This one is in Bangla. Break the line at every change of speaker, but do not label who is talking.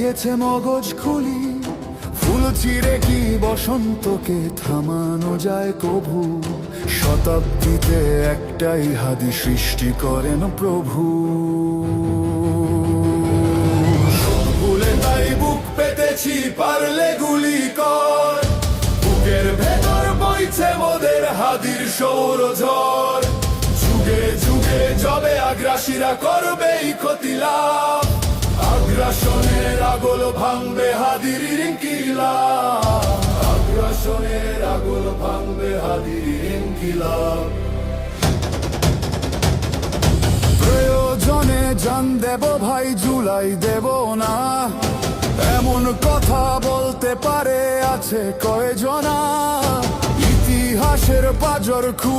জেগেছে মগজ খুলি, ফুল চিরে কি বসন্তকে থামানো যায় কভু? শতাব্দীতে একটাই হাদি সৃষ্টি করেন প্রভু। ভুলে তাই বুক পেতেছি, পারলে গুলি কর। বুকের ভেতর বইছে মোদের হাদির সৌরঝড়। যুগে যুগে যবে আগ্রাসীরা করবেই ক্ষতি লাভ। আগ্রাসনের আগল ভাঙবে হাদির ইনকিলাব। আগ্রাসনের আগল ভাঙবে হাদির ইনকিলাব। প্রয়োজনে জান দেব ভাই, জুলাই দেব না। এমন কথা বলতে পারে আছে কয়জনা? ইতিহাসের পাজর খুঁড়ে